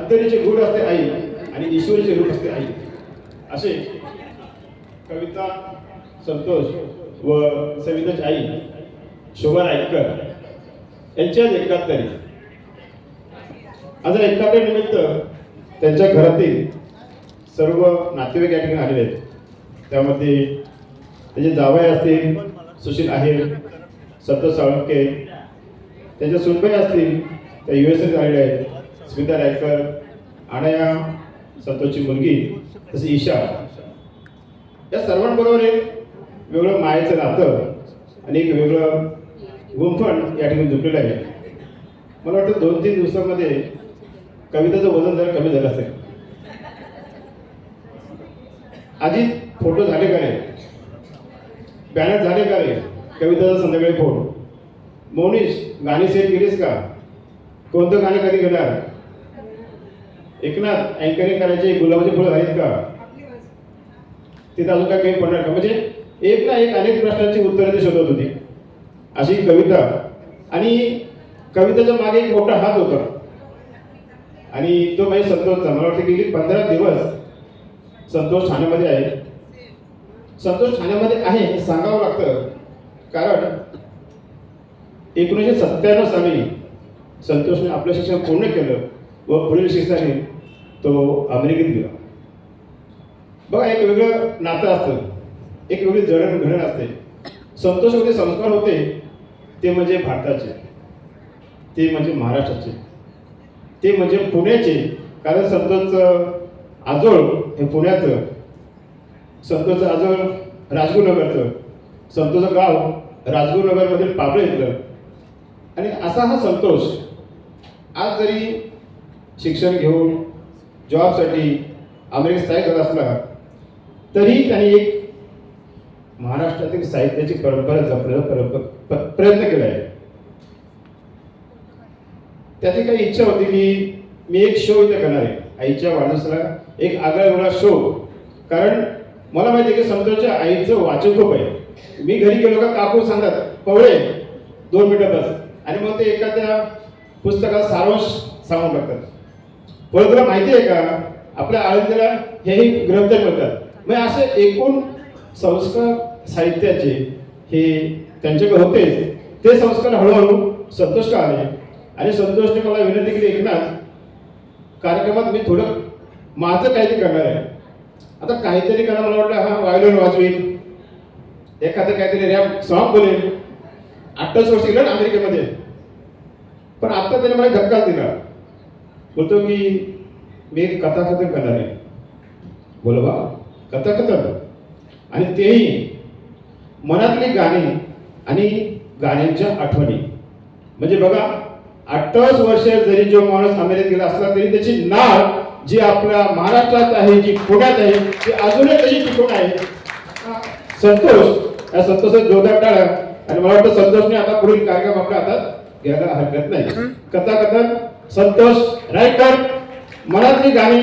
अंतरीचे गुण असते आई आणि ईश्वरीचे रूप असते आई. असे कविता संतोष व सविताची आई शोभा नाईककर यांच्या एकाहत्तरी. आज एकाहत्तर निमित्त त्यांच्या घरातील सर्व नातेवाईक या ठिकाणी आलेले आहेत. त्यामध्ये त्याचे जावई असतील सुशील आहेर, संतोष साळुंके, त्यांच्या सुनबाई असतील त्या US आलेल्या आहेत, स्मिता रायकर, अनया संतोषची मुलगी, तसे ईशा. या सर्वांबरोबर एक वेगळं मायेचं नातं आणि एक वेगळं गुंफण या ठिकाणी झुकलेलं आहे. मला वाटतं 2-3 दिवसामध्ये कवितेचं वजन जरा कमी झालं असेल. आधी फोटो झाले का रे, बॅनर झाले का रे, कविताचा संध्याकाळी फोन. मोनिश गाणी सेट केलीस का, कोणतं गाणं कधी घेणार, एकनाथ अँकरिंग करायचे गुलाबाचे फुलं आहेत का, तिथं अजून काय काही पडणार का. म्हणजे एक ना एक अनेक प्रश्नांची उत्तरं ते शोधत होती. अशी कविता. आणि कवितेच्या मागे एक मोठा हात होता आणि तो म्हणजे संतोषचा. मला वाटतं की 15 दिवस संतोष ठाण्यामध्ये आहे. संतोष ठाण्यामध्ये आहे हे सांगावं लागतं, कारण 1997 साली संतोषने आपलं शिक्षण पूर्ण केलं व पुढील शिक्षणाने तो अमेरिकेत गेला. बघा, एक वेगळं नातं असतं, एक वेगळी जडणघडण असते. संतोषमध्ये संस्कार होते ते म्हणजे भारताचे, ते म्हणजे महाराष्ट्राचे, ते म्हणजे पुण्याचे. कारण संतोषचं आजोळ हे पुण्याचं, संतोषचं आजोळ राजगुरुनगरचं, संतोषचं गाव राजगुरुनगरमधील पाबळे इथलं. आणि असा हा संतोष आज जरी शिक्षण घेऊन जॉबसाठी अमेरिकेत स्थायिक झाला असला तरी त्यांनी एक महाराष्ट्रातील साहित्याची परंपरा जपण्याचा प्रयत्न केला आहे. त्याची काही इच्छा होती की मी एक शो इथे करणार आहे आईच्या वाढदिवसाला, एक आगळा वेगळा शो. कारण मला माहिती आहे की संतोषच्या आईचं वाचन खूप आहे. मी घरी गेलो का काकू सांगतात पवळे 2 मिनिटं बस, आणि मग ते एखाद्या पुस्तकाचा सारांश सांगून टाकतात. पण तुला माहिती आहे का आपल्या आळंदीला हेही ग्रंथ मिळतात. मग असे एकूण संस्कार साहित्याचे हे त्यांच्याकडे होते. ते संस्कार हळूहळू संतोष का आले आणि संतोषने मला विनंती केली, एकनाथ कार्यक्रमात मी थोडं माझं काहीतरी करणार आहे. आता काहीतरी करा, मला वाटलं हा वायोलिन वाजवीन, एखादं काहीतरी रॅप सॉन्ग बोलेल. 28 वर्ष गेलं अमेरिकेमध्ये. पण आता त्याने मला धक्काच दिला. बोलतो की मी एक कथाकथन करणार आहे. बोल बा, कथाकथन, आणि तेही मनातली गाणी आणि गाण्यांच्या आठवणी. म्हणजे बघा, 28 वर्ष जरी जो माणूस अमेरिकेत गेला असला तरी त्याची नाळ जी आपल्या महाराष्ट्रात आहे, जी पुण्यात आहे, ती अजूनही तशी टिकून आहे. संतोष, या संतोषात जोरदार टाळा. आणि मला वाटतं संतोषने आता पुढील कार्यक्रम आपल्या हातात घ्यायला हरकत नाही. कथाकथन संतोष रायकर, मनातली गाणी.